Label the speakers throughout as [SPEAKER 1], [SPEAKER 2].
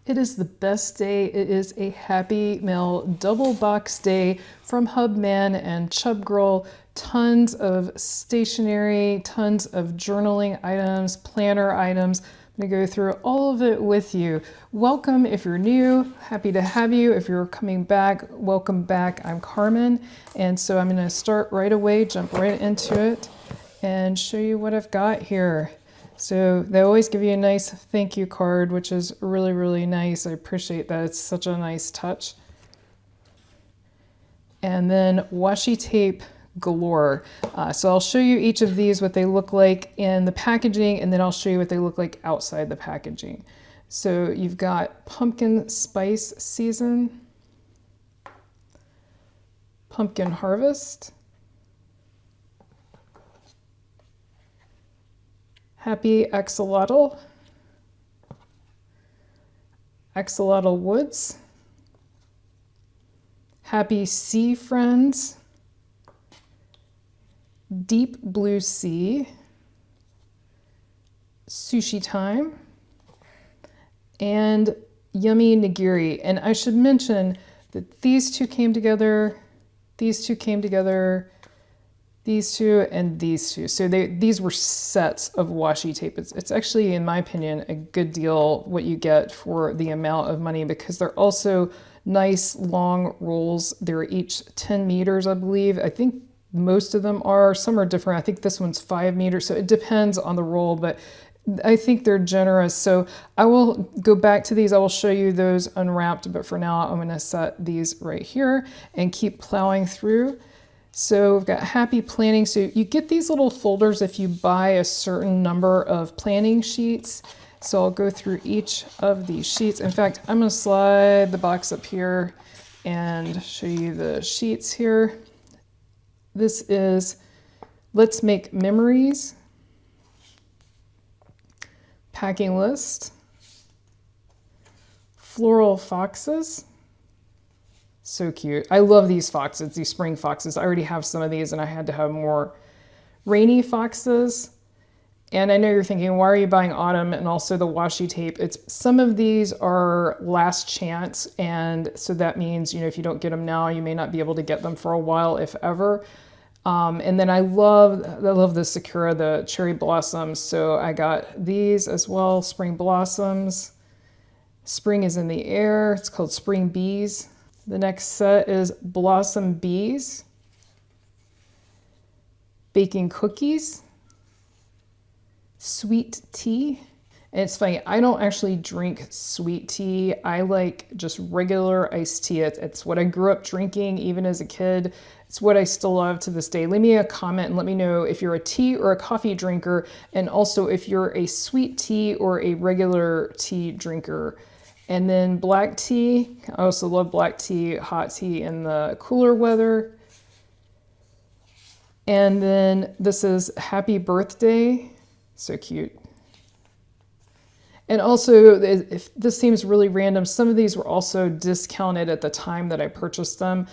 [SPEAKER 1] It is the best day. It is a Happy Mail double box day from Hubman and Chubgirl. Tons of stationery, tons of journaling items, planner items. I'm going to go through all of it with you. Welcome if you're new. Happy to have you. If you're coming back, welcome back. I'm Carmen. And so I'm going to start right away, jump right into it, and show you what I've got here. So they always give you a nice thank you card, which is really, really nice. I appreciate that. It's such a nice touch. And then washi tape galore. So I'll show you each of these, what they look like in the packaging, and then I'll show you what they look like outside the packaging. So you've got pumpkin spice season, pumpkin harvest, happy axolotl, axolotl woods, happy sea friends, deep blue sea, sushi time, and yummy nigiri. And I should mention that these two came together, these two came together, these two, and these two. So these were sets of washi tape. It's actually, in my opinion, a good deal what you get for the amount of money, because they're also nice long rolls. They're each 10 meters, I believe. I think most of them are. Some are different. I think this one's 5 meters. So it depends on the roll, but I think they're generous. So I will go back to these. I will show you those unwrapped, but for now I'm going to set these right here and keep plowing through. So we've got happy planning. So you get these little folders if you buy a certain number of planning sheets. So I'll go through each of these sheets. In fact, I'm going to slide the box up here and show you the sheets here. This is Let's Make Memories, packing list, floral foxes. So cute. I love these foxes, these spring foxes. I already have some of these and I had to have more. Rainy foxes. And I know you're thinking, why are you buying autumn and also the washi tape? It's some of these are last chance. And so that means, if you don't get them now, you may not be able to get them for a while, if ever. And then I love the Sakura, the cherry blossoms. So I got these as well, spring blossoms. Spring is in the air. It's called Spring Bees. The next set is Blossom Bees, baking cookies, sweet tea. And it's funny, I don't actually drink sweet tea. I like just regular iced tea. It's what I grew up drinking even as a kid. It's what I still love to this day. Leave me a comment and let me know if you're a tea or a coffee drinker, and also if you're a sweet tea or a regular tea drinker. And then black tea. I also love black tea, hot tea in the cooler weather. And then this is Happy Birthday. So cute. And also, if this seems really random, some of these were also discounted at the time that I purchased them.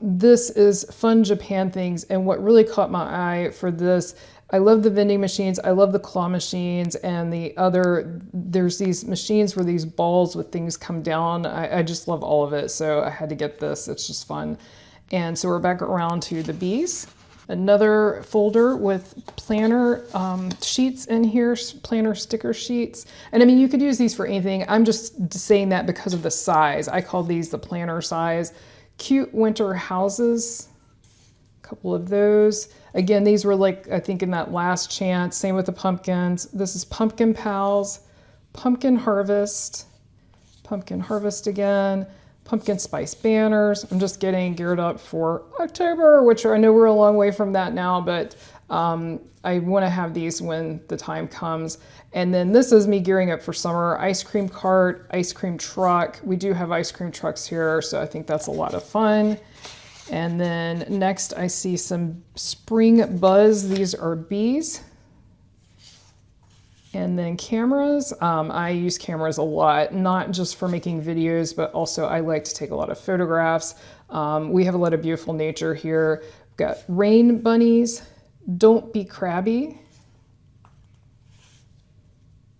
[SPEAKER 1] This is Fun Japan Things, and what really caught my eye for this, I love the vending machines, I love the claw machines, and there's these machines where these balls with things come down. I just love all of it, so I had to get this. It's just fun. And so we're back around to the bees. Another folder with planner sheets in here, planner sticker sheets. And I mean, you could use these for anything. I'm just saying that because of the size. I call these the planner size. Cute winter houses, a couple of those. Again, these were like, I think in that last chance. Same with the pumpkins. This is Pumpkin Pals, Pumpkin Harvest again. Pumpkin spice banners. I'm just getting geared up for October, which I know we're a long way from that now, but I want to have these when the time comes. And then this is me gearing up for summer. Ice cream cart, ice cream truck. We do have ice cream trucks here, so I think that's a lot of fun. And then next I see some spring buzz. These are bees. And then cameras. I use cameras a lot, not just for making videos, but also I like to take a lot of photographs. We have a lot of beautiful nature here. We've got rain bunnies, Don't Be Crabby,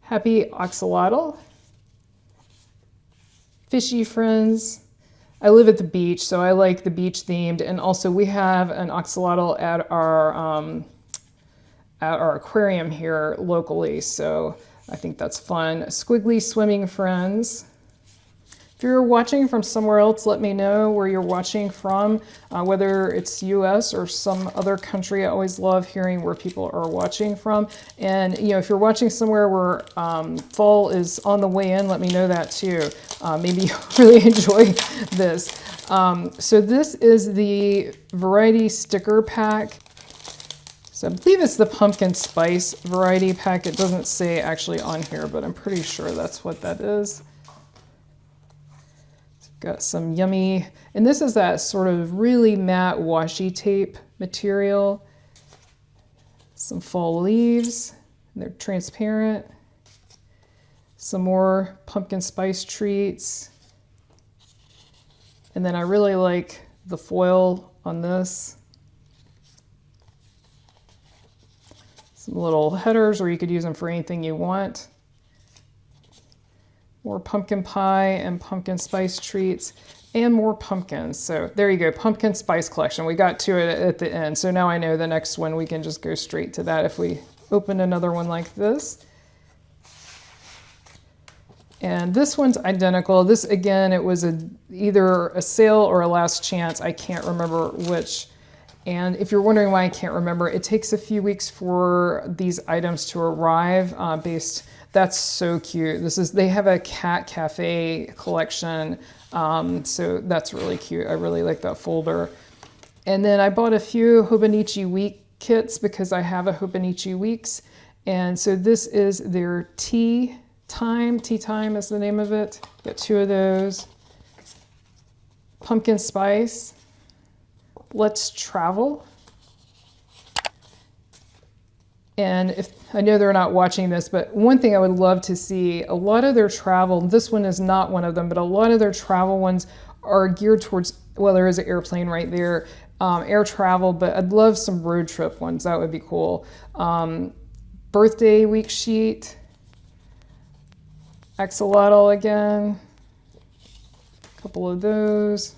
[SPEAKER 1] Happy Axolotl, fishy friends. I live at the beach, so I like the beach themed. And also we have an axolotl at our aquarium here locally, so I think that's fun. Squiggly swimming friends. If you're watching from somewhere else, let me know where you're watching from, whether it's US or some other country. I always love hearing where people are watching from. And you know, if you're watching somewhere where fall is on the way in, let me know that too. Maybe you'll really enjoy this. So this is the variety sticker pack. So I believe it's the pumpkin spice variety pack. It doesn't say actually on here, but I'm pretty sure that's what that is. Got some yummy, and this is that sort of really matte washi tape material. Some fall leaves, and they're transparent. Some more pumpkin spice treats. And then I really like the foil on this. Some little headers, or you could use them for anything you want. More pumpkin pie and pumpkin spice treats, and more pumpkins. So there you go, pumpkin spice collection. We got to it at the end. So now I know the next one, we can just go straight to that if we open another one like this. And this one's identical. This, again, it was either a sale or a last chance. I can't remember which. And if you're wondering why I can't remember, it takes a few weeks for these items to arrive That's so cute. They have a cat cafe collection. So that's really cute. I really like that folder. And then I bought a few Hobonichi Week kits because I have a Hobonichi Weeks. And so this is their Tea Time. Tea Time is the name of it. Got 2 of those. Pumpkin Spice. Let's Travel. And I know they're not watching this, but one thing I would love to see, a lot of their travel, this one is not one of them, but a lot of their travel ones are geared towards, well, there is an airplane right there, air travel, but I'd love some road trip ones. That would be cool. Birthday week sheet. Axolotl again. A couple of those.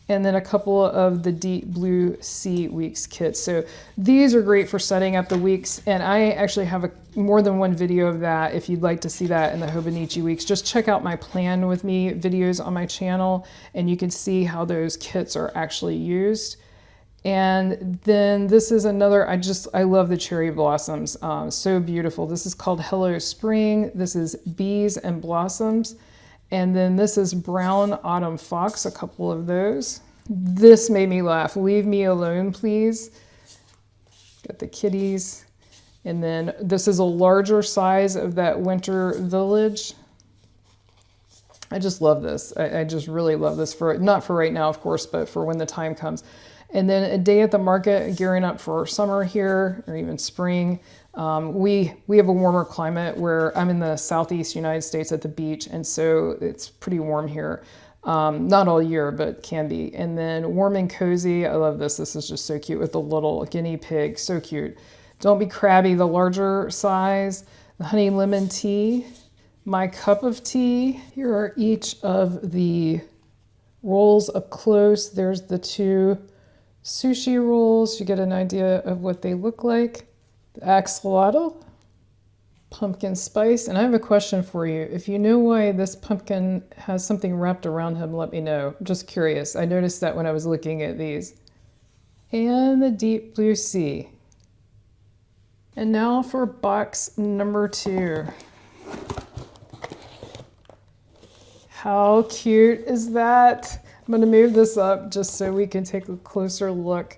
[SPEAKER 1] And then a couple of the Deep Blue Sea Weeks kits. So these are great for setting up the weeks. And I actually have more than one video of that. If you'd like to see that in the Hobonichi Weeks, just check out my Plan With Me videos on my channel, and you can see how those kits are actually used. And then this is another, I love the cherry blossoms. So beautiful. This is called Hello Spring. This is Bees and Blossoms. And then this is Brown Autumn Fox, a couple of those. This made me laugh. Leave me alone, please. Got the kitties. And then this is a larger size of that Winter Village. I just love this. I just really love this, not for right now, of course, but for when the time comes. And then A Day at the Market, gearing up for summer here, or even spring. We have a warmer climate where I'm in the southeast United States at the beach, and so it's pretty warm here. Not all year, but can be. And then Warm and Cozy, I love this. This is just so cute with the little guinea pig, so cute. Don't Be Crabby, the larger size. The Honey Lemon Tea, My Cup of Tea. Here are each of the rolls up close. There's the 2 sushi rolls. You get an idea of what they look like. The axolotl, pumpkin spice. And I have a question for you. If you know why this pumpkin has something wrapped around him, let me know. I'm just curious. I noticed that when I was looking at these. And the Deep Blue Sea. And now for box number 2. How cute is that? I'm going to move this up just so we can take a closer look.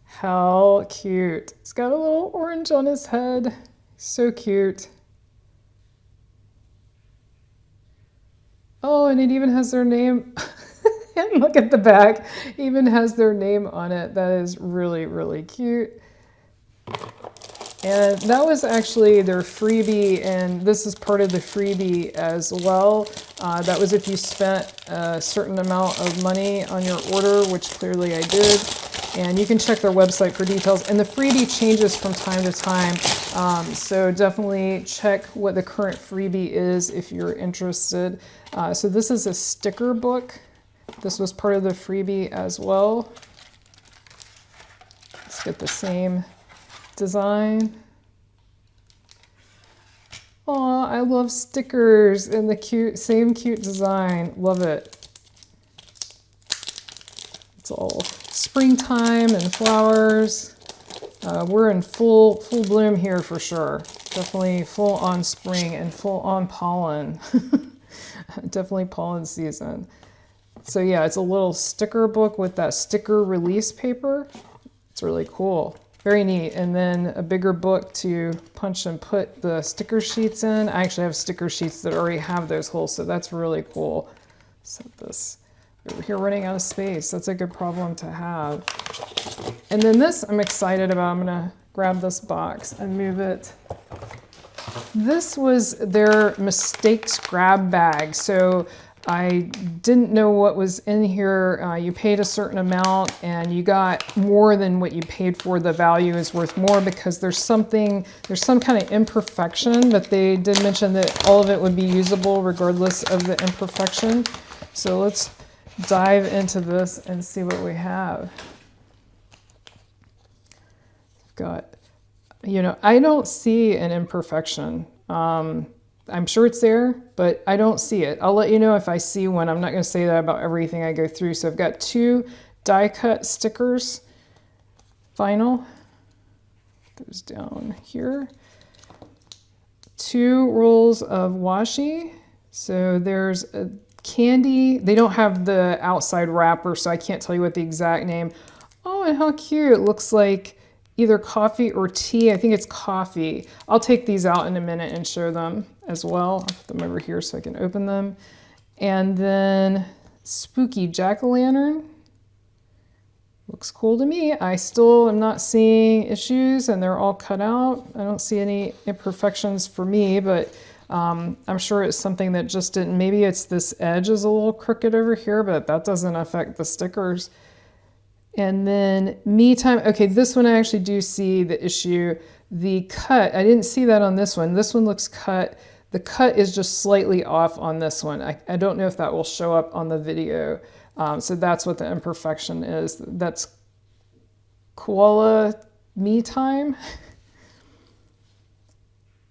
[SPEAKER 1] How cute. He's got a little orange on his head. So cute. Oh, and it even has their name. And look at the back. Even has their name on it. That is really, really cute. And that was actually their freebie, and this is part of the freebie as well. That was if you spent a certain amount of money on your order, which clearly I did. And you can check their website for details. And the freebie changes from time to time. So definitely check what the current freebie is if you're interested. So this is a sticker book. This was part of the freebie as well. Let's get the same design. Oh, I love stickers in the same cute design. Love it. It's all springtime and flowers. We're in full bloom here for sure. Definitely full on spring and full on pollen. Definitely pollen season. So yeah, it's a little sticker book with that sticker release paper. It's really cool. Very neat. And then a bigger book to punch and put the sticker sheets in. I actually have sticker sheets that already have those holes, so that's really cool. Set this over here, running out of space. That's a good problem to have. And then this I'm excited about. I'm gonna grab this box and move it. This was their mistakes grab bag. So I didn't know what was in here. You paid a certain amount and you got more than what you paid for. The value is worth more because there's some kind of imperfection, but they did mention that all of it would be usable regardless of the imperfection. So let's dive into this and see what we have. Got, you know, I don't see an imperfection. I'm sure it's there, but I don't see it. I'll let you know if I see one. I'm not going to say that about everything I go through. So I've got 2 die cut stickers, vinyl, goes down here. 2 rolls of washi. So there's a candy. They don't have the outside wrapper, so I can't tell you what the exact name. Oh, and how cute. It looks like either coffee or tea. I think it's coffee. I'll take these out in a minute and show them as well. I'll put them over here so I can open them. And then spooky jack-o'-lantern. Looks cool to me. I still am not seeing issues and they're all cut out. I don't see any imperfections for me, but I'm sure it's something that just didn't, maybe it's this edge is a little crooked over here, but that doesn't affect the stickers. And then me time, okay, this one I actually do see the issue. The cut, I didn't see that on this one. This one looks cut. The cut is just slightly off on this one. I don't know if that will show up on the video. So that's what the imperfection is. That's Koala Me Time.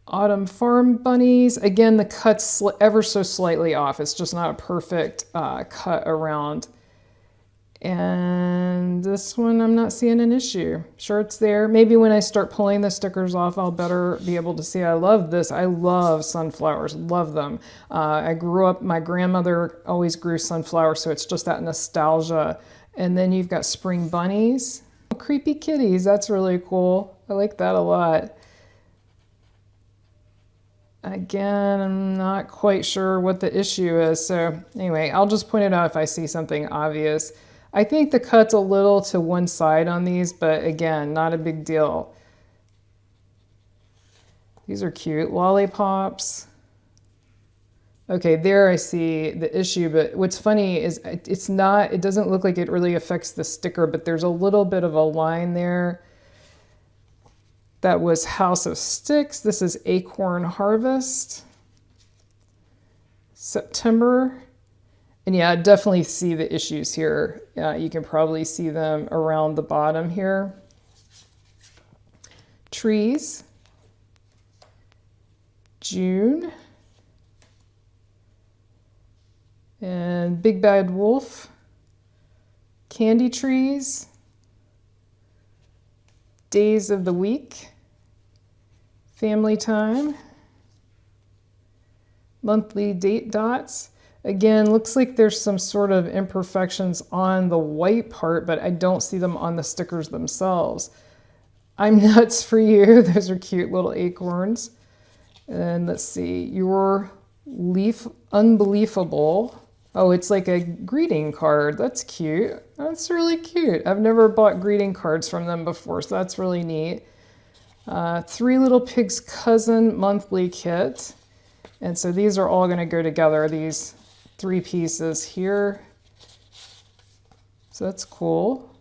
[SPEAKER 1] Autumn Farm Bunnies. Again, the cut's ever so slightly off. It's just not a perfect cut around. And this one, I'm not seeing an issue. Sure, it's there. Maybe when I start pulling the stickers off, I'll better be able to see. I love this. I love sunflowers. Love them. I grew up, my grandmother always grew sunflowers, so it's just that nostalgia. And then you've got spring bunnies. Oh, creepy kitties. That's really cool. I like that a lot. Again, I'm not quite sure what the issue is. So anyway, I'll just point it out if I see something obvious. I think the cut's a little to one side on these, but again, not a big deal. These are cute. Lollipops. Okay, there I see the issue, but what's funny is it doesn't look like it really affects the sticker, but there's a little bit of a line there. That was House of Sticks. This is Acorn Harvest. September. And yeah, I definitely see the issues here. You can probably see them around the bottom here. Trees. June. And Big Bad Wolf. Candy trees. Days of the week. Family time. Monthly date dots. Again, looks like there's some sort of imperfections on the white part, but I don't see them on the stickers themselves. I'm nuts for you. Those are cute little acorns. And let's see, your leaf unbelievable. Oh, it's like a greeting card. That's cute. That's really cute. I've never bought greeting cards from them before, so that's really neat. Three Little Pigs Cousin monthly kit. And so these are all going to go together, these 3 pieces here. So that's cool.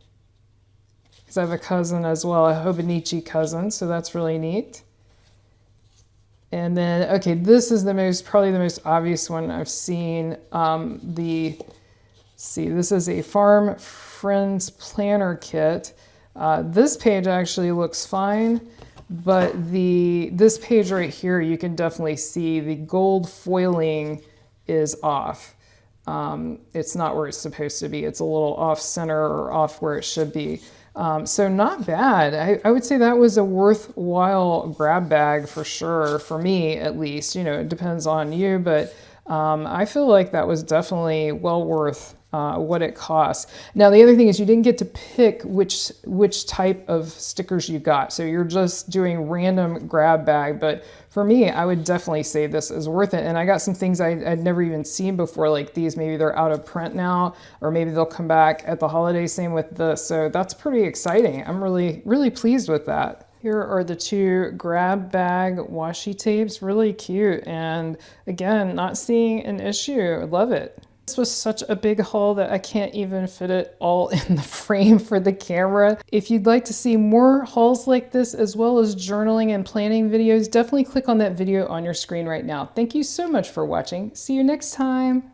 [SPEAKER 1] because I have a cousin as well, a Hobonichi cousin, so that's really neat. And then, okay, this is probably the most obvious one I've seen. This is a Farm Friends Planner Kit. This page actually looks fine, but this page right here, you can definitely see the gold foiling is off. It's not where it's supposed to be. It's a little off center or off where it should be. So not bad. I would say that was a worthwhile grab bag for sure, for me at least. You know, it depends on you, but I feel like that was definitely well worth what it costs. Now, the other thing is you didn't get to pick which type of stickers you got. So you're just doing random grab bag. But for me, I would definitely say this is worth it. And I got some things I'd never even seen before, like these. Maybe they're out of print now, or maybe they'll come back at the holidays. Same with this. So that's pretty exciting. I'm really, really pleased with that. Here are the two grab bag washi tapes, really cute. And again, not seeing an issue. Love it. This was such a big haul that I can't even fit it all in the frame for the camera. If you'd like to see more hauls like this, as well as journaling and planning videos, definitely click on that video on your screen right now. Thank you so much for watching. See you next time.